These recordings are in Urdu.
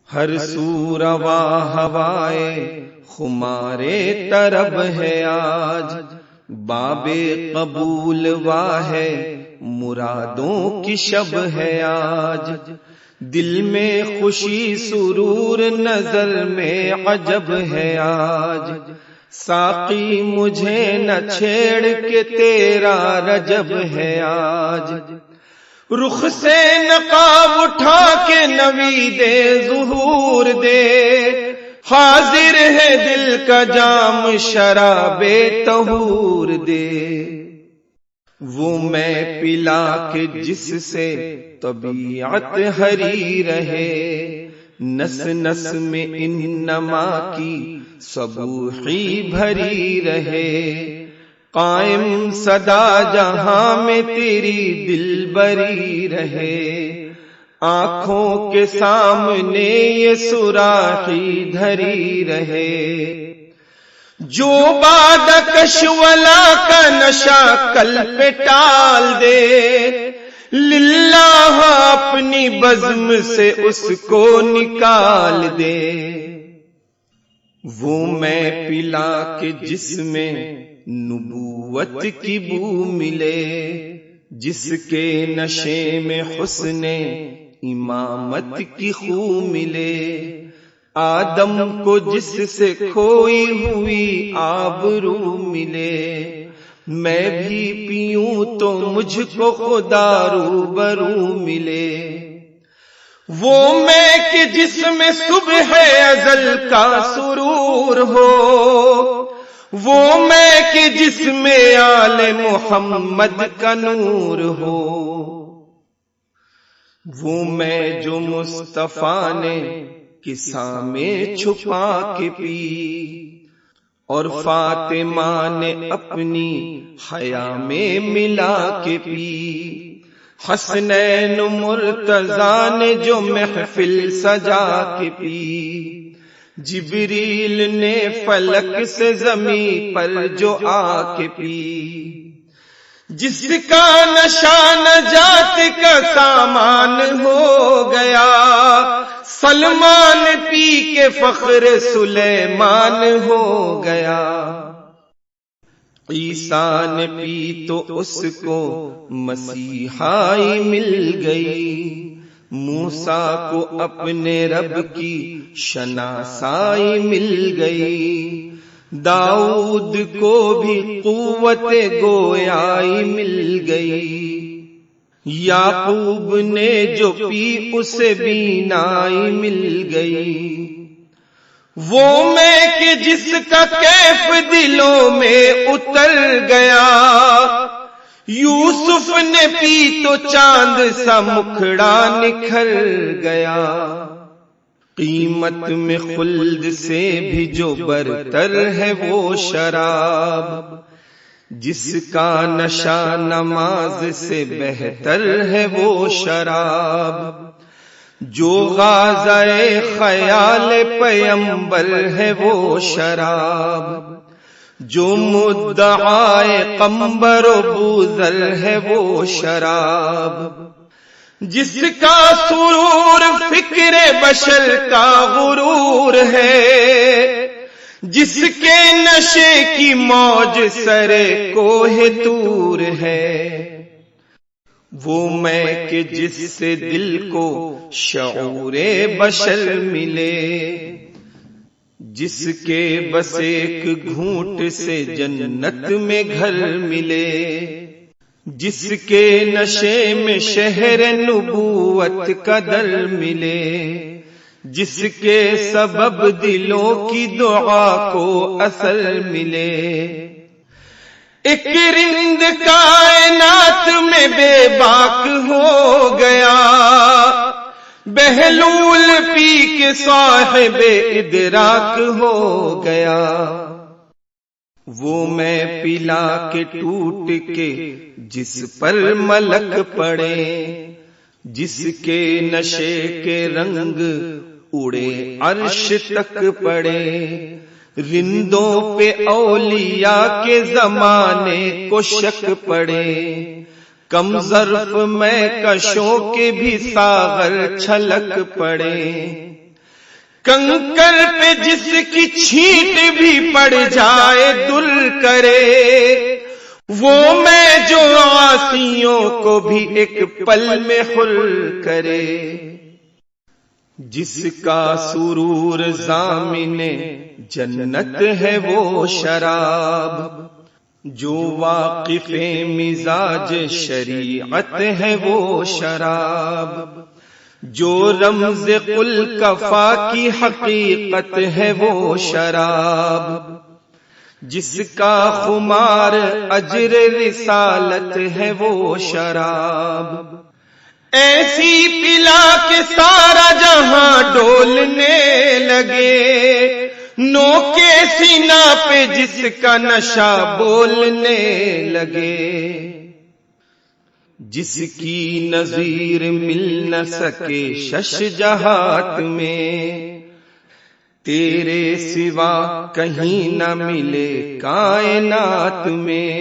ہر سو روا ہوائے خمارے طرب ہے آج، باب قبول واہ ہے مرادوں کی شب ہے آج، دل میں خوشی سرور نظر میں عجب ہے آج، ساقی مجھے نہ چھیڑ کے تیرا رجب ہے آج، رخ سے نقاب اٹھا کے نوید ظہور دے، حاضر ہے دل کا جام شراب طہور دے، وہ میں پلا کے جس سے طبیعت ہری رہے، نس نس میں انما کی صبوحی بھری رہے، قائم صدا جہاں میں تیری دل بری رہے، آنکھوں کے سامنے یہ سراخی دھری رہے، جو باد کشولا کا نشہ کل پہ ٹال دے، للہ اپنی بزم سے اس کو نکال دے، وہ میں پلا کے جس میں نبوت کی بو ملے، جس کے نشے میں حسن امامت کی خو ملے، آدم کو جس سے کھوئی ہوئی آبرو ملے، میں بھی پیوں تو مجھ کو خدا روبرو ملے، وہ میں کہ جس میں صبح ازل کا سرور ہو، وہ میں کہ جس میں آل محمد کا نور ہو، وہ میں جو مصطفیٰ نے قصہ میں چھپا کے پی، اور فاطمہ نے اپنی حیا میں ملا کے پی، حسنین مرتضیٰ نے جو محفل سجا کے پی، جبریل نے فلک سے زمین پر جو آ کے پی، جس کا نشہ نجات کا سامان ہو گیا، سلمان پی کے فخر سلیمان ہو گیا، عیسیٰ نے پی تو اس کو مسیحائی مل گئی، موسیٰ کو اپنے رب کی شناسائی مل گئی، داؤد کو بھی قوت گویائی مل گئی، یعقوب نے جو پی اسے بینائی مل گئی، وہ میں کہ جس کا کیف دلوں میں اتر گیا، یوسف نے پی تو چاند سا مکھڑا نکھر گیا، قیمت میں خلد سے بھی جو برتر ہے وہ شراب، جس کا نشہ نماز سے بہتر ہے وہ شراب، جو غازۂ خیال پیمبر ہے وہ شراب، جو مدعائے قمبر و بوذر ہے وہ شراب، جس کا سرور فکر بشر کا غرور ہے، جس کے نشے کی موج سرے کوہ طور ہے، وہ میں کہ جس سے دل کو شعور بشر ملے، جس کے بس ایک گھونٹ سے جنت میں گھر ملے، جس کے نشے میں شہر نبوت کا در ملے، جس کے سبب دلوں کی دعا کو اثر ملے، ایک رند کائنات میں بے باک ہو گیا، بہلول پی کے صاحب ادراک ہو گیا، وہ میں پلا کے ٹوٹ کے جس پر ملک پڑے، جس کے نشے کے رنگ اڑے عرش تک پڑے، رندوں پہ اولیاء کے زمانے کو شک پڑے، کم ظرف میں کشوں کے بھی ساغر چھلک پڑے، کنکر پہ جس کی چھینٹ بھی پڑ جائے دل کرے، وہ میں جو عاصیوں کو بھی ایک پل میں خل کرے۔ جس کا سرور ضامن جنت ہے وہ شراب، جو واقف مزاج شریعت ہے وہ شراب، جو رمز قل کفا کی حقیقت ہے وہ شراب، جس کا خمار اجر رسالت ہے وہ شراب، ایسی پلا کے سارا جہاں ڈولنے لگے، نو کے سینہ پہ جس کا نشہ بولنے لگے، جس کی نظیر مل نہ سکے شش جہات میں، تیرے سوا کہیں نہ ملے کائنات میں،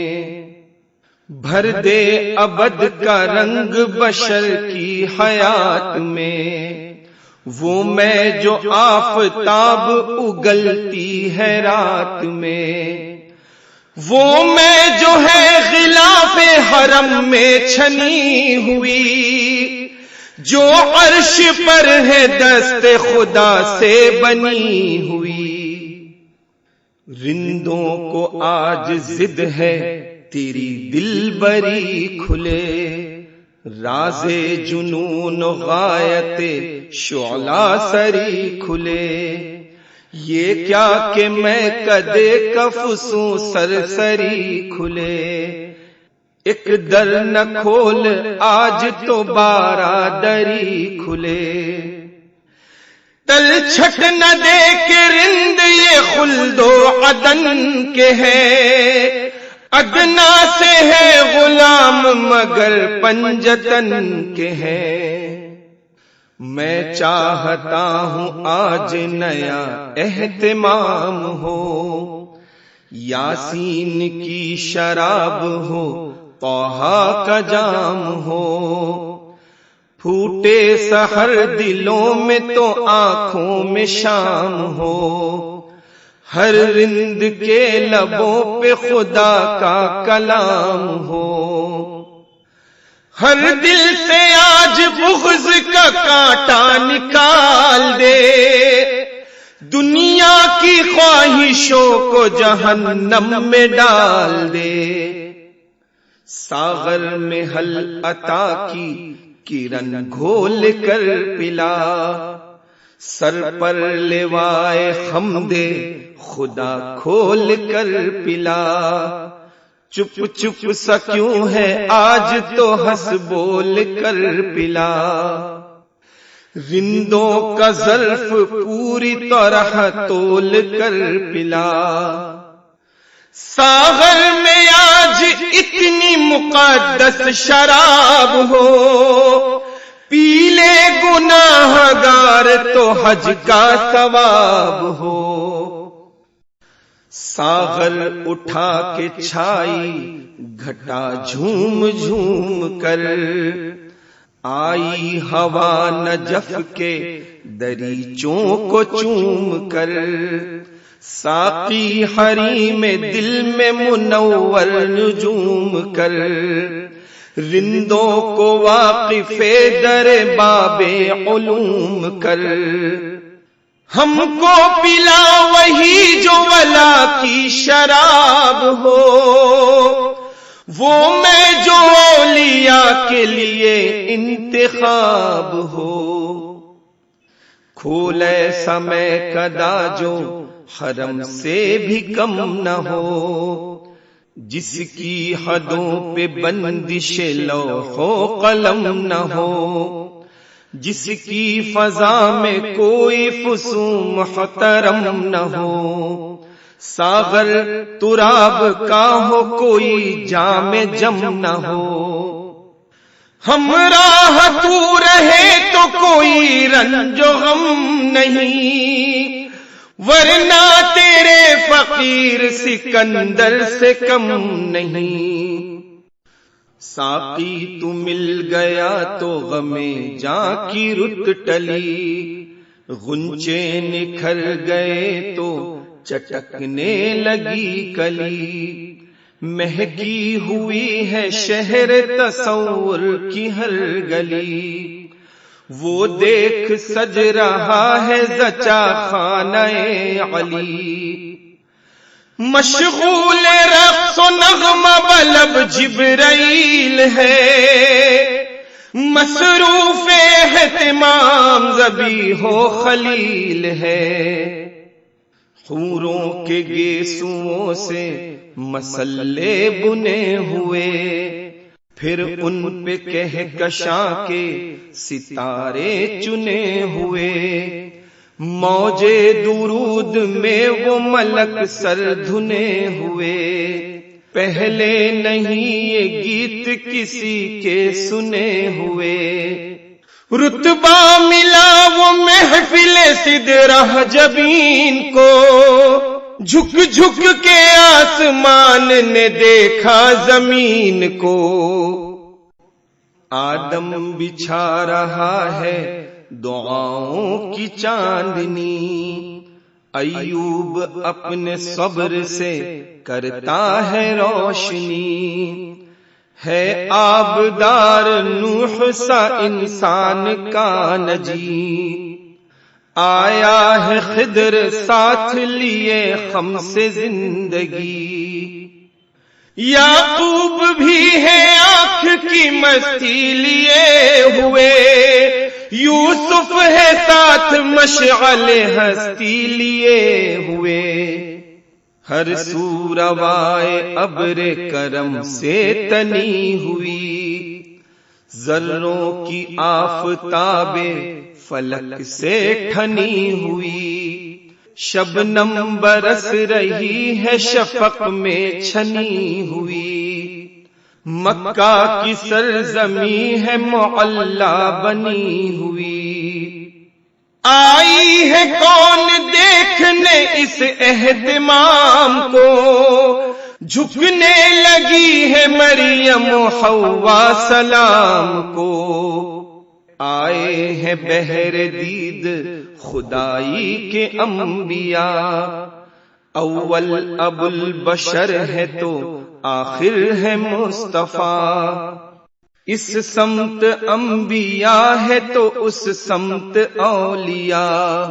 بھر دے ابد کا رنگ بشر کی حیات میں، وہ میں جو آفتاب اگلتی ہے رات میں، وہ میں جو ہے غلاف حرم میں چھنی ہوئی، جو عرش پر ہے دست خدا سے بنی ہوئی، رندوں کو آج ضد ہے تیری دل بری کھلے، راز جنون غایت شعلہ سری کھلے، یہ کیا کہ میں کدے کفسوں سرسری کھلے، ایک در نہ کھول آج تو 12 دری کھلے، تل چھٹ نہ دے کے رند یہ خلد و عدن کے ہے، ادنا سے ہے غلام مگر پنجتن کے ہے، میں چاہتا ہوں آج نیا اہتمام ہو، یاسین کی شراب ہو طٰہٰ کا جام ہو، پھوٹے سحر دلوں میں تو آنکھوں میں شام ہو، ہر رند کے لبوں پہ خدا کا کلام ہو، ہر دل سے آج بغض کا کانٹا نکال دے، دنیا کی خواہشوں کو جہنم میں ڈال دے، ساغر میں حل عطا کی کرن گھول کر پلا، سر پر لیوائے حمد خدا کھول کر پلا، چپ چپ سا کیوں ہے آج تو ہنس بول کر پلا، رندوں کا ظرف پوری طرح تول کر پلا، ساغر میں آج اتنی مقدس شراب ہو، پیلے گناہ گار تو حج کا ثواب ہو، ساغر اٹھا کے چھائی گھٹا جھوم جھوم کر، آئی ہوا نجف کے دریچوں کو چوم کر، ساقی حریم دل میں منور نجوم کر، رندوں کو واقف در باب علوم کر، ہم کو پلا وہی جو ولا کی شراب ہو، وہ میں جو اولیاء کے لیے انتخاب ہو، کھول ایسا میں کدا جو حرم سے بھی کم نہ ہو، جس کی حدوں پہ بندش لوح و قلم نہ ہو، جس کی فضا میں کوئی فسوں محترم نہ ہو، ساغر تراب کا ہو کوئی جام جم نہ ہو، ہمراہ تو رہے تو کوئی رنج و غم نہیں، ورنہ تیرے فقیر سکندر سے کم نہیں، ساقی تو مل گیا تو غمیں جاں کی رت ٹلی، غنچے نکھر گئے تو چٹکنے لگی کلی، مہکی ہوئی ہے شہر تصور کی ہر گلی، وہ دیکھ سج رہا ہے زچا خانہ علی، مشغول رقص و نغمہ بلب جبرائیل ہے، مصروف اہتمام ذبیح و خلیل ہے، حوروں کے گیسوؤں سے مسلے بنے ہوئے، پھر ان پہ کہکشاں کے ستارے چنے ہوئے، موجے درود میں وہ ملک سر دھنے ہوئے، پہلے نہیں یہ گیت کسی کے سنے ہوئے، رتبہ ملا وہ محفل سدرہ جبین کو، جھک جھک کے آسمان نے دیکھا زمین کو، آدم بچھا رہا ہے دعاؤں کی چاندنی، ایوب اپنے صبر سے کرتا ہے روشنی، ہے آبدار نوح سا انسان کا نجی، آیا ہے خضر ساتھ لیے خم سے زندگی، یعقوب بھی ہے آنکھ کی مستی لیے ہوئے، یوسف ہے ساتھ مشعل ہستی لیے ہوئے، ہر سو روائے ابر کرم سے تنی ہوئی، ذروں کی آفتاب فلک سے ٹھنی ہوئی، شبنم برس رہی ہے شفق میں چھنی ہوئی، مکہ کی سرزمین ہے معلا بنی ہوئی، آئی ہے کون دیکھنے اس اہتمام کو، جھکنے لگی ہے مریم و حوا سلام کو، آئے ہیں بہر دید خدائی کے انبیاء، اول ابو البشر ہے تو آخر ہے مصطفیٰ، اس سمت انبیاء ہے تو اس سمت اولیاء،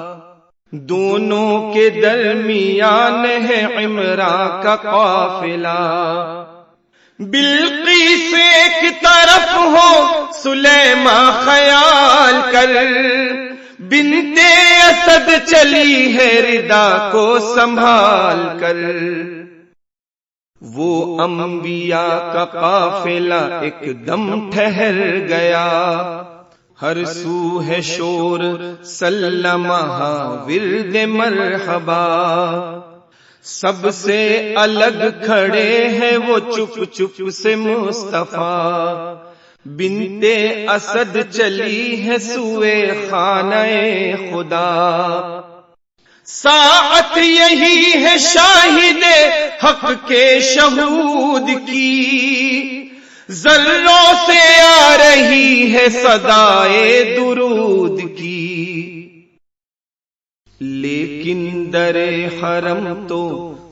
دونوں کے درمیان ہے عمران کا قافلہ، بلقیس ایک طرف ہو سلیمان خیال کر، بنت اسد چلی ہے ردا کو سنبھال کر، وہ انبیاء کا قافلہ ایک دم ٹھہر گیا، ہر سو ہے شور سلمہ ورد مرحبا، سب سے الگ کھڑے ہیں وہ چپ چپ سے مصطفیٰ، بنت اسد چلی ہے سوئے خانہ خدا، ساعت یہی ہے شاہد حق کے شہود کی، ذروں سے آ رہی ہے صدائے درود کی، لیکن در حرم تو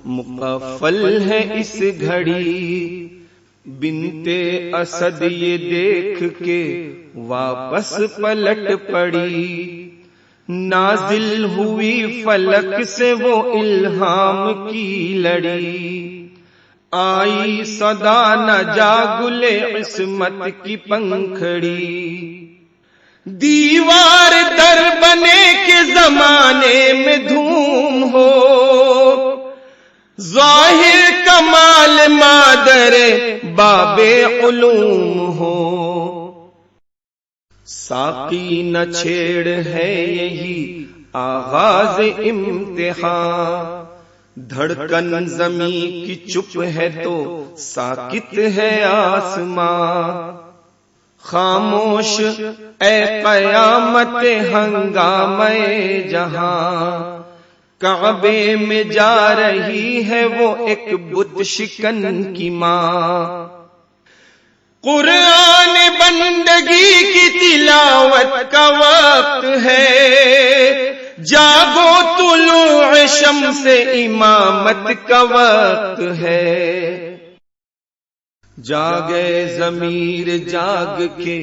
مقفل ہے اس گھڑی، بنت اسد یہ دیکھ کے واپس پلٹ پڑی، نازل ہوئی فلک سے وہ الہام کی لڑی، آئی صدا نہ جاگل عصمت کی پنکھڑی، دیوار در بنے کے زمانے میں دھوم ہو، ظاہر کمال مادر باب علوم ہو، ساقی نہ چھیڑ ہے یہی آغاز امتحان، دھڑکن زمین کی چپ ہے تو ساکت ہے آسمان، خاموش اے قیامت ہنگامہ جہاں، کعبے میں جا رہی ہے وہ ایک بت شکن کی ماں، قرآن بندگی کی تلاوت کا وقت ہے، جاگو طلوع شمس امامت کا وقت ہے، جاگے ضمیر جاگ کے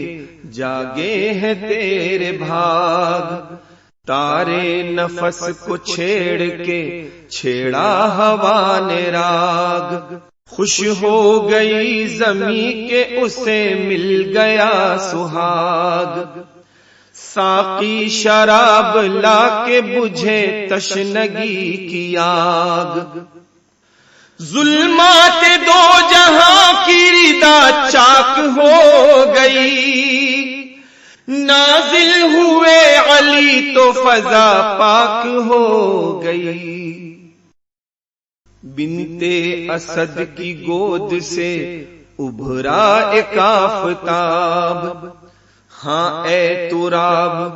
جاگے ہیں تیرے بھاگ، تارے نفس کو چھیڑ کے چھیڑا ہوا نے راگ، خوش ہو گئی زمیں کے اسے مل گیا سہاگ، ساقی شراب لا کے بجھے تشنگی کی آگ، ظلمات دو جہاں کی ردا چاک ہو گئی، نازل ہوئے علی تو فضا پاک ہو گئی، بنتے اسد کی گود سے ابھرا ایک آفتاب، ہاں اے تراب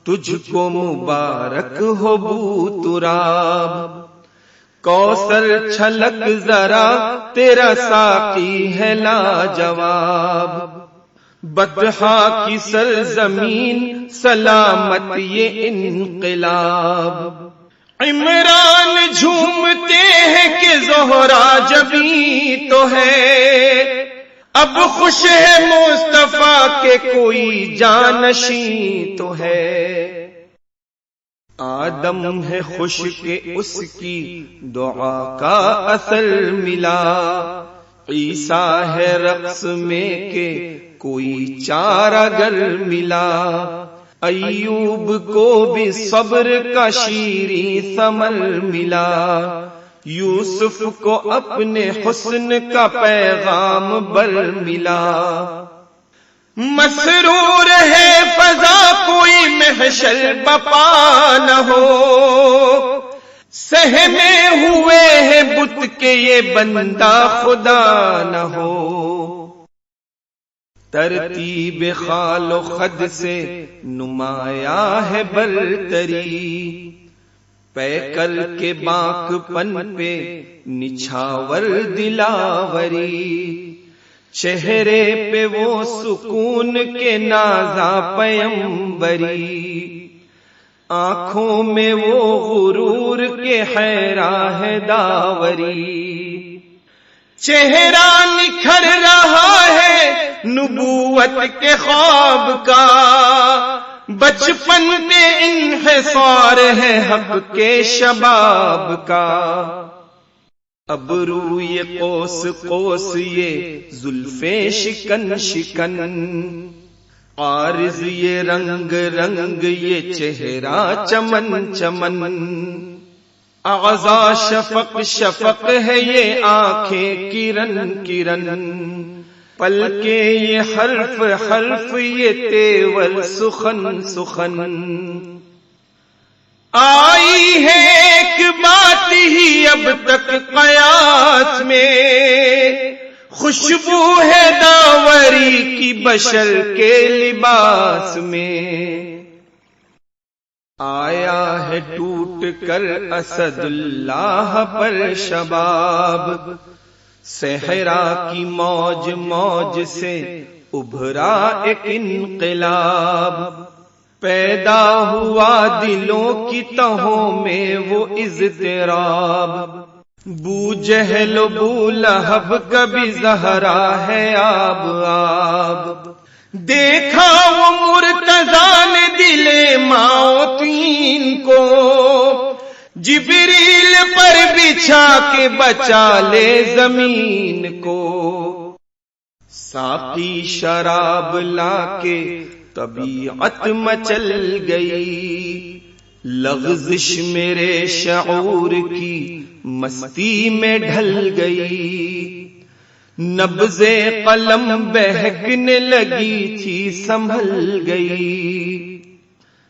تجھ کو مبارک ہو بو تراب، کوثر چھلک ذرا تیرا ساقی ہے لاجواب، بطحا کی سرزمین سلامت یہ انقلاب، عمران جھومتے ہیں کہ زہرا جبیں تو ہے، اب خوش ہے مصطفیٰ کے کوئی جانشیں تو ہے، آدم ہے خوش کہ اس کی دعا کا اثر ملا، عیسیٰ ہے رقص میں کہ کوئی چارہ گر ملا، ایوب کو بھی صبر کا شیریں ثمر ملا، یوسف کو اپنے حسن کا پیغام بر ملا، مسرور ہے فضا کوئی محشر بپا نہ ہو، سہمے ہوئے ہیں بت کے یہ بندہ خدا نہ ہو، ترتیب خال و خد سے نمایاں ہے برتری، پے کر کے باک پن پہ نچھاور دلاوری، چہرے پہ وہ سکون کے نازا پیمبری، آنکھوں میں وہ غرور کے حیران ہے داوری، چہرہ نکھر رہا ہے نبوت کے خواب کا، بچپن پہ انحصار ہے حق کے شباب کا، ابرو یہ قوس قوس یہ زلفیں شکن شکن، عارض یہ رنگ رنگ یہ چہرہ چمن چمن، اعضا شفق شفق ہے یہ آنکھیں کرن کرن، پلکے یہ حرف حرف یہ تیور سخن سخن، آئی ہے ایک بات ہی اب تک قیاس میں، خوشبو ہے داوری کی بشر کے لباس میں، آیا ہے ٹوٹ کر اسد اللہ پر شباب، صحرا کی موج موج سے ابھرا ایک انقلاب، پیدا ہوا دلوں کی تہوں میں وہ اضطراب، بو جہل و بو لہب کبھی زہرا ہے آب آب، دیکھا وہ مرتضیٰ نے دل ماؤتین کو، جبریل پر بچھا کے بچا لے زمین کو، ساقی شراب لا کے طبیعت مچل گئی، لغزش میرے شعور کی مستی میں ڈھل گئی، نبض قلم بہکنے لگی تھی سنبھل گئی،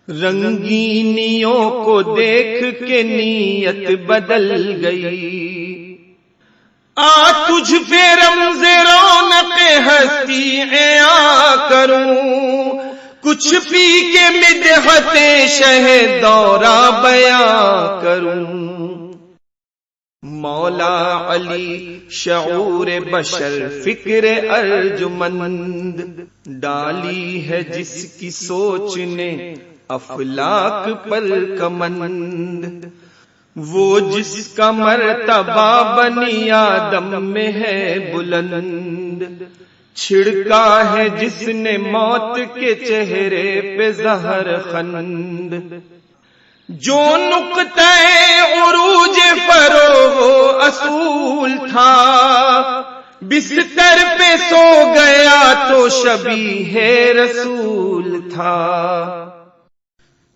رنگینیوں کو دیکھ کے نیت بدل گئی، آ تجھ پہ رمز رونق ہستی عیا کروں، کچھ پی کے مدحت شہ دورہ بیاں کروں، مولا علی شعور بشر فکر ارجمند ڈالی ہے جس کی سوچ نے افلاک پر کمند، وہ جس کا مرتبہ بنی آدم میں ہے بلند، چھڑکا ہے جس نے موت کے چہرے پہ زہر خند، جو نقطہ عروج فروغ اصول تھا، بستر پہ سو گیا تو شبیہ رسول تھا،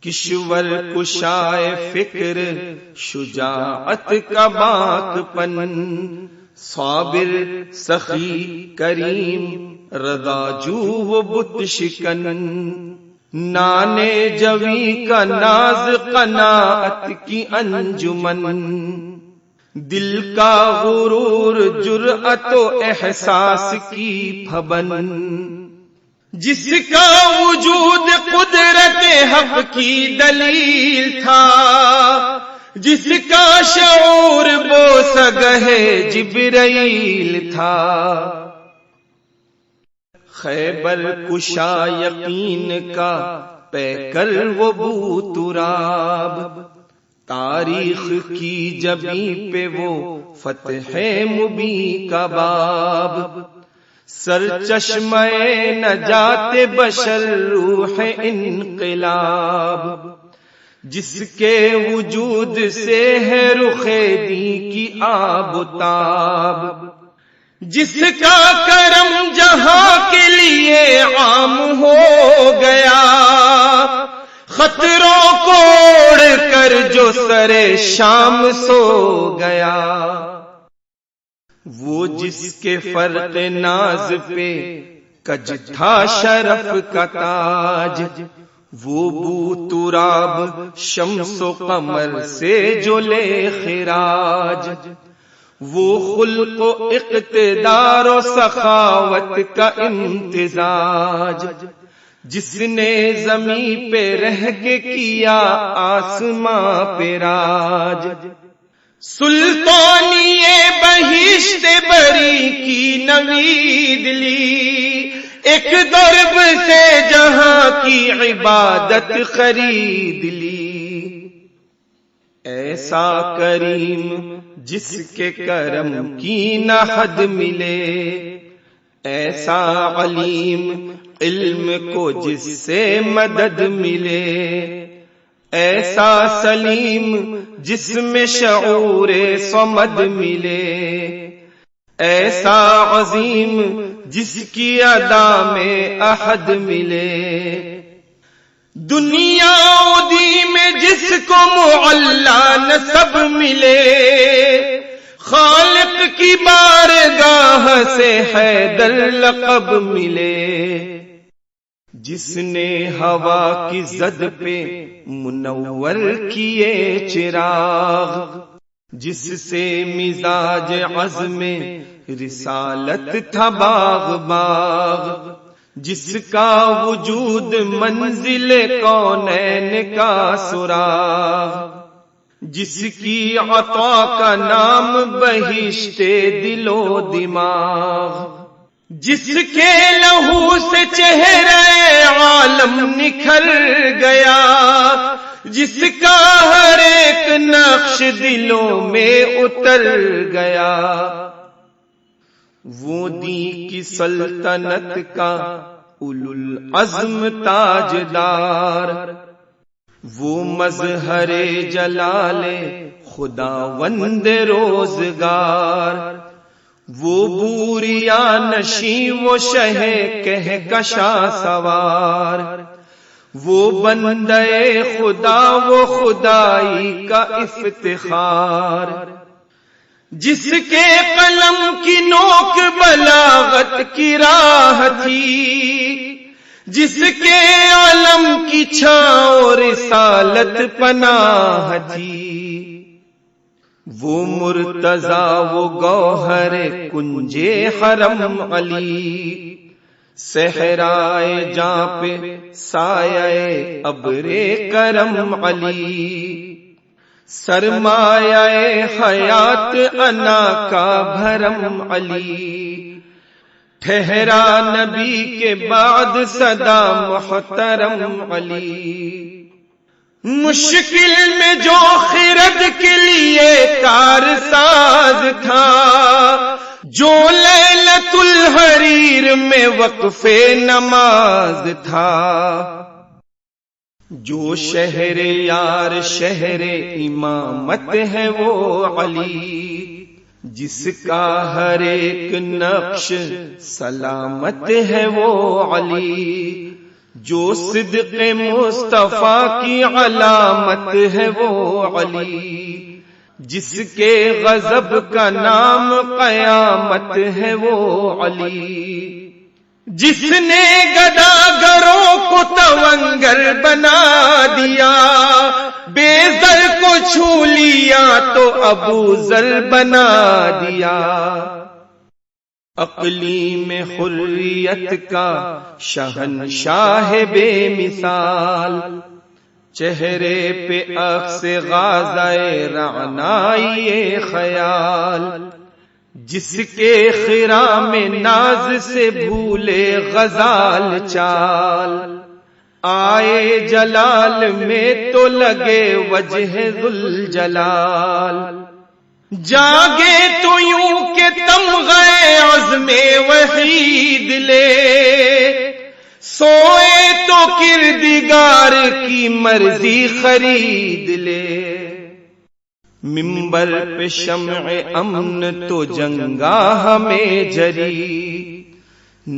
کشور کشائے فکر شجاعت کا باک پن، صابر سخی کریم رضا جو و بت شکن، نانے جوی کا ناز قناعت کی انجمن، دل کا غرور جرأت و احساس کی پھبن، جس کا وجود قدرت حق کی دلیل تھا، جس کا شعور بوسگہ جبرائیل تھا، خیبر کشا یقین کا پیکر وہ بو تراب، تاریخ کی جبیں پہ وہ فتح مبیں کا باب، سر چشمہ نجات بشر روح انقلاب، جس کے وجود سے ہے رخ دی کی آب و تاب، جس کا کرم جہاں کے لیے عام ہو گیا، خطروں کو اوڑھ کر جو سر شام سو گیا، وہ جس کے فرق ناز پہ کج تھا شرف کا تاج، وہ بو تراب شمس و قمر سے جو لے خراج، وہ خلق و اقتدار و سخاوت کا امتزاج، جس نے زمین پہ رہ کے کیا آسماں پہ راج، سلطانی بہشت بری کی نوید لی، ایک درب سے جہاں کی عبادت خرید لی، ایسا کریم جس کے کرم کی نہ حد ملے، ایسا علیم علم کو جس سے مدد ملے، ایسا سلیم جس میں شعور صمد ملے، ایسا عظیم جس کی ادا میں احد ملے، دنیا دی میں جس کو معلا نسب ملے، خالق کی بارگاہ سے حیدر لقب ملے، جس نے ہوا کی زد پہ منور کیے چراغ، جس سے مزاج عزم رسالت تھا باغ باغ، جس کا وجود منزل کونین کا سراغ، جس کی عطا کا نام بہشت دل و دماغ، جس کے لہو سے چہرے عالم نکھر گیا، جس کا ہر ایک نقش دلوں میں اتر گیا، وہ دی کی سلطنت کا اولو العزم تاجدار، وہ مظہر جلال خداوند روزگار، وہ بوریا نشیں وہ شہ کہکشا سوار، وہ بندے خدا وہ خدائی کا افتخار، جس کے قلم کی نوک بلاغت کی راہ تھی، جس کے علم کی چھاؤں رسالت پناہ تھی، وہ مرتضی وہ گوہر کنجے حرم علی، صحرائے جاں پہ سایہ ابر کرم علی، سرمایہ حیات انا کا بھرم علی، ٹھہرا نبی کے بعد صدا محترم علی۔ مشکل میں جو خرد کے لیے کارساز تھا، جو لیلۃ الحریر میں وقف نماز تھا، جو شہر یار شہر امامت ہے وہ علی، جس کا ہر ایک نقش سلامت ہے وہ علی، جو صدق مصطفیٰ کی علامت ہے وہ علی، جس کے غضب کا نام قیامت ہے وہ علی، جس نے گداگروں کو تونگر بنا دیا، بے زر کو چھو لیا تو ابو ذر بنا دیا، اقلیم حریت کا شہنشاہ بے مثال، چہرے پہ عکس غازۂ رعنائی خیال، جس کے خرام ناز سے بھولے غزال چال، آئے جلال میں تو لگے وجہ ذوالجلال، جاگے تو یوں کہ تمغے عزم وحید لے، سوئے تو کردگار کی مرضی خرید لے، منبر پہ شمع امن تو جنگاہ میں جری،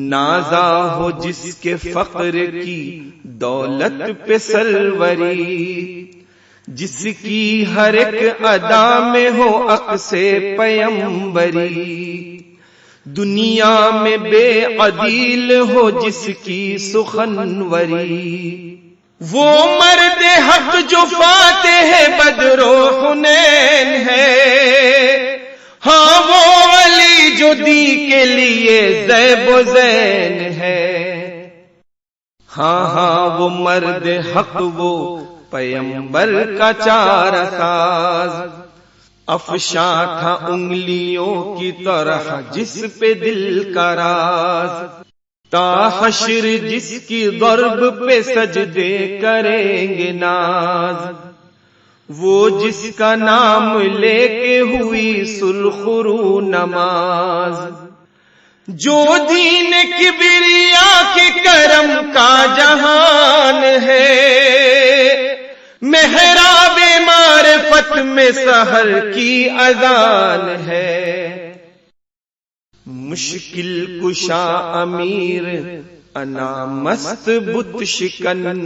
نازا ہو جس کے فقر کی دولت پہ سروری، جس کی ہر ایک ادا میں ہو عکس پیمبری، دنیا میں بے عدیل ہو جس کی سخنوری، وہ مرد حق جو فاتح بدر و حنین ہے، ہاں وہ علی جو دی کے لیے زیب و زین ہے، ہاں وہ مرد حق وہ پیمبر کا چارہ ساز، افشاں تھا انگلیوں کی طرح جس پہ دل کا راز، تا حشر جس کی ضرب پہ سجدے کریں گے ناز، وہ جس کا نام لے کے ہوئی سرخرو نماز، جو دین کبریا کے کرم کا جہان ہے، محراب معرفت میں سحر کی اذان ہے، مشکل کشا امیر انا مست بت شکن،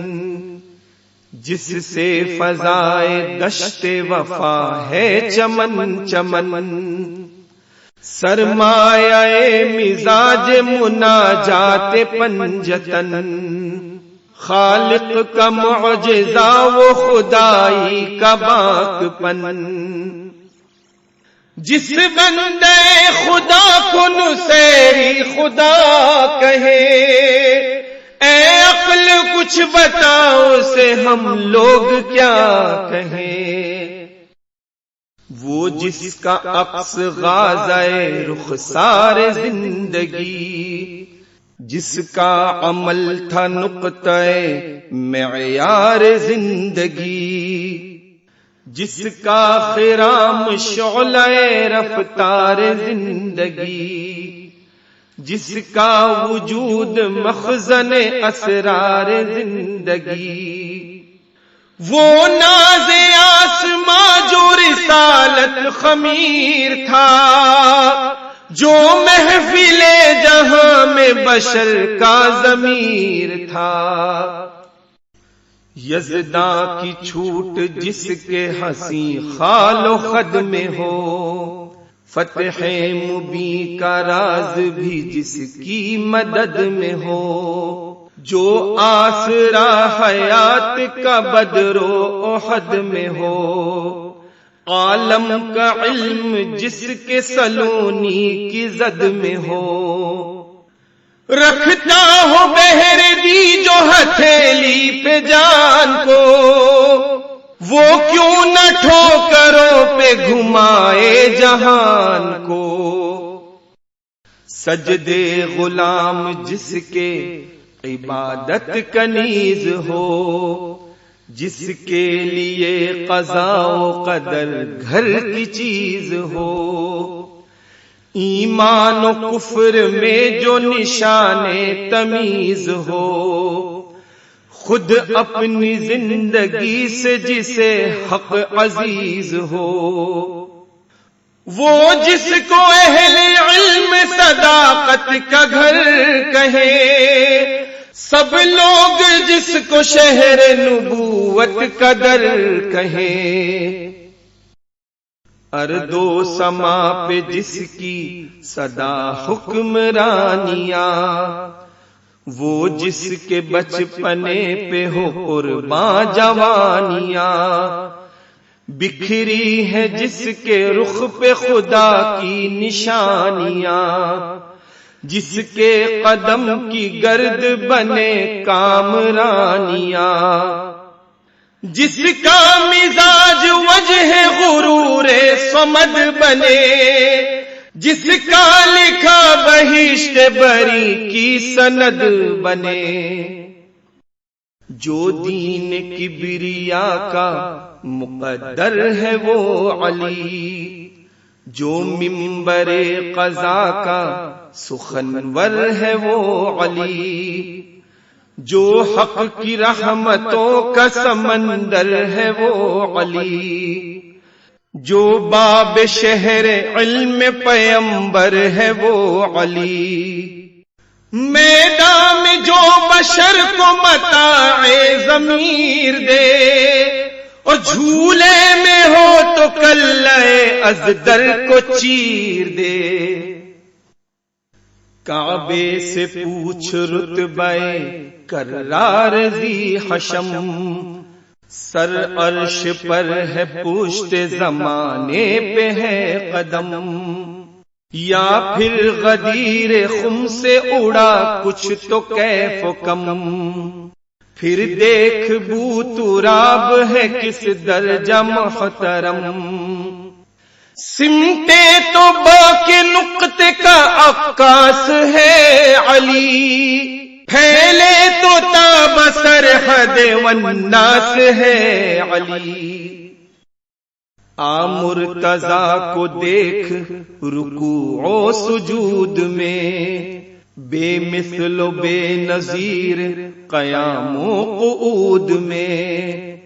جس سے فضائے دشت وفا ہے چمن چمن، سرمایہ مزاج مناجات پنجتن، خالق کا معجزہ وہ خدائی کا باک پن، جس بندے خدا کو نصیری خدا کہے، اے عقل کچھ بتاؤ اسے ہم لوگ کیا کہیں، وہ جس کا عکس غازۂ رخسار زندگی، جس کا عمل تھا نقطہ معیار زندگی، جس کا خرام شعلہ رفتار زندگی، جس کا وجود مخزن اسرار زندگی، وہ ناز آسماں جو رسالت خمیر تھا، جو محفل جہاں میں بشر کا ضمیر تھا، یزداں کی چھوٹ جس کے حسین خال و خد میں ہو، فتح مبین کا راز بھی جس کی مدد میں ہو، جو آسرا حیات کا بدر و احد میں ہو، عالم کا علم جس کے سلونی کی زد میں ہو، رکھتا ہو بہر دی جو ہتھیلی پہ جان کو، وہ کیوں نہ ٹھوکروں پہ گھمائے جہان کو، سجدے غلام جس کے عبادت کنیز ہو، جس کے لیے قضا و قدر گھر کی چیز ہو، ایمان و کفر میں جو نشان تمیز ہو، خود اپنی زندگی سے جسے حق عزیز ہو، وہ جس کو اہل علم صداقت کا گھر کہے، سب لوگ جس کو شہر نبوت کا در کہیں، ارض و سما پہ جس کی صدا حکمرانیاں، وہ جس کے بچپنے پہ ہو قرباں جوانیاں، بکھری ہے جس کے رخ پہ خدا کی نشانیاں، جس کے قدم کی گرد بنے کامرانیاں، جس کا مزاج وجہ غرور صمد بنے، جس کا لکھا بہشت بری کی سند بنے، جو دین کبریا کا مقدر ہے وہ علی، جو منبر قضا کا سخنور ہے وہ علی، جو حق کی رحمتوں کا سمندر ہے وہ علی، جو باب شہر علم پیمبر ہے وہ علی، میدان میں جو بشر کو متاع ضمیر دے، اور جھولے میں ہو تو کلے ازدر کو چیر دے، کعبے سے پوچھ رتبہ کرار ذی حشم، سر عرش پر ہے پشت زمانے پہ ہے قدم، یا پھر غدیر خم سے اڑا کچھ تو کیف و کم، پھر دیکھ بو تراب ہے کس درجہ محترم، سمتے تو با کے نقطے کا عکاس ہے علی، پھیلے تو تاب سرحد والناس ہے علی، مرتضیٰ کو دیکھ رکوع و سجود میں، بے مثل و بے نظیر قیام و قعود میں،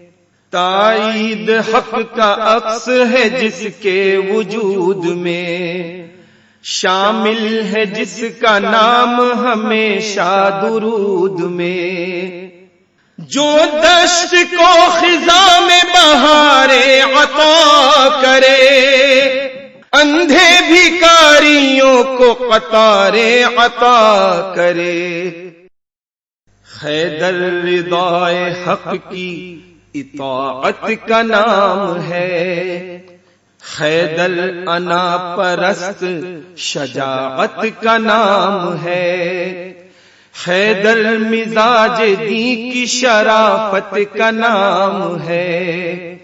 تائید حق کا عکس ہے جس کے وجود میں، شامل ہے جس کا نام ہمیشہ درود میں، جو دشت کو خزاں میں بہارے عطا کرے، اندھے بھکاریوں کو قطارے عطا کرے، حیدر رضائے حق کی اطاعت کا نام ہے، حیدر انا پرست شجاعت کا نام ہے، حیدر مزاج دی کی شرافت کا نام ہے،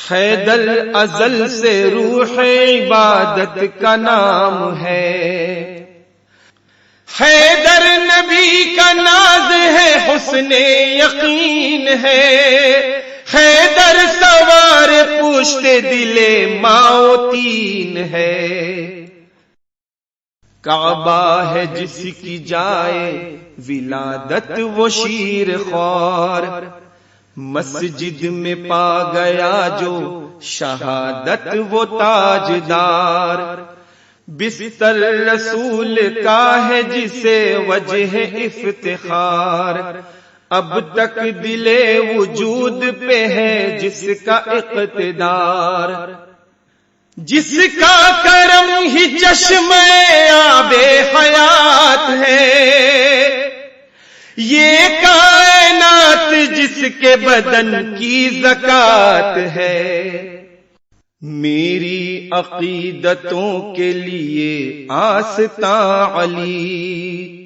حیدر ازل سے روح عبادت کا نام ہے، حیدر نبی کا ناز ہے حسن یقین ہے، حیدر سوار پشت دل ماؤتین ہے، کعبہ ہے جس کی جائے ولادت وہ شیر خوار، مسجد میں پا گیا جو شہادت وہ تاجدار، بستر رسول کا ہے جسے وجہ افتخار، اب تک دل وجود پہ ہے جس کا اقتدار، جس کا کرم ہی چشمہ آب حیات ہے، یہ کائنات جس کے بدن کی زکات ہے، میری عقیدتوں کے لیے آستاں علی،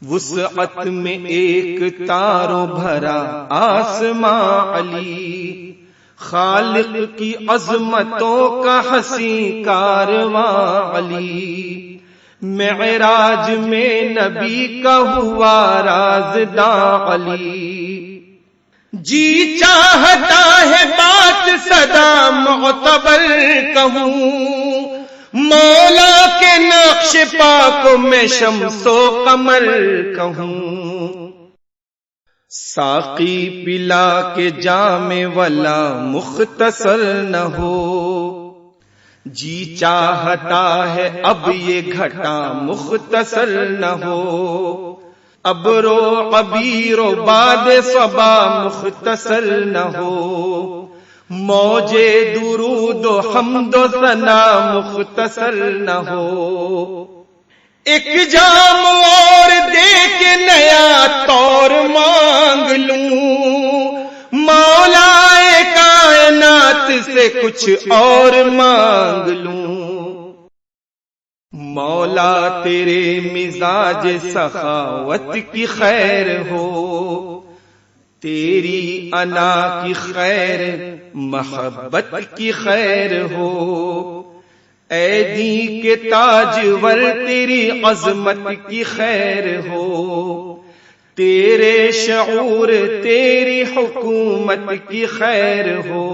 وسعت میں ایک تاروں بھرا آسماں علی، خالق کی عظمتوں کا حسین کارواں علی، معراج میں نبی کا ہوا رازداں علی، جی چاہتا ہے بات صدا معتبر کہوں، مولا کے نقش پاک میں شمس و قمر کہوں، ساقی پلا کے جام والا مختصر نہ ہو، جی چاہتا ہے اب یہ گھٹا مختصر نہ ہو، ابر و عبیر و باد صبا مختصر نہ ہو، موجے درود و حمد و ثنا مختصر نہ ہو، ایک جام اور دے کے نیا طور مانگ لوں، مولا کائنات سے کچھ اور مانگ لوں، مولا تیرے مزاج سخاوت کی خیر ہو، تیری انا کی خیر محبت کی خیر ہو، اے دی کے تاجور تیری عظمت کی خیر ہو، تیرے شعور تیری حکومت کی خیر ہو،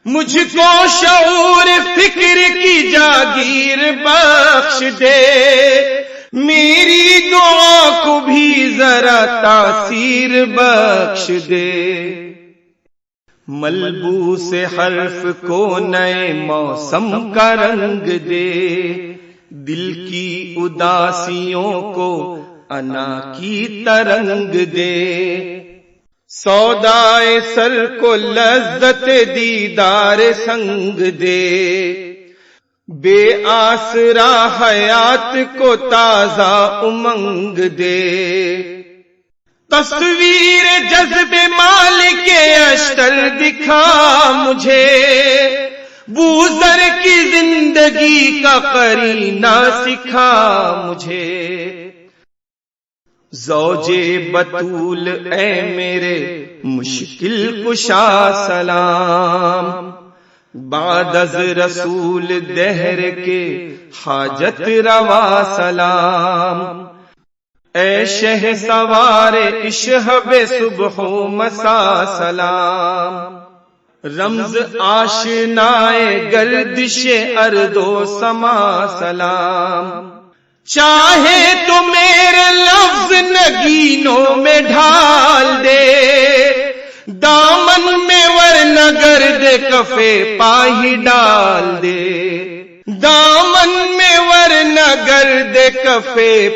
مجھ کو شعور فکر کی جاگیر بخش دے، میری دعا کو بھی ذرا تاثیر بخش دے، ملبوس حرف کو نئے موسم کا رنگ دے، دل کی اداسیوں کو انا کی ترنگ دے، سودائے سر کو لذت دیدار سنگ دے، بے آسرا حیات کو تازہ امنگ دے، تصویر جذب مالک اشتر دکھا مجھے، بوزر کی زندگی کا قرینہ سکھا مجھے، زوجے بطول اے میرے مشکل کشا سلام، بعد از رسول دہر کے حاجت روا سلام، اے شہ سوار اشہب صبح و مسا سلام، رمز آشنائے گردش ارض و سما سلام، چاہے تو میرے لفظ نگینوں میں ڈھال دے، دامن میں ورنہ گرد کفے پاہی ڈال دے، دامن میں ورنہ گرد کفے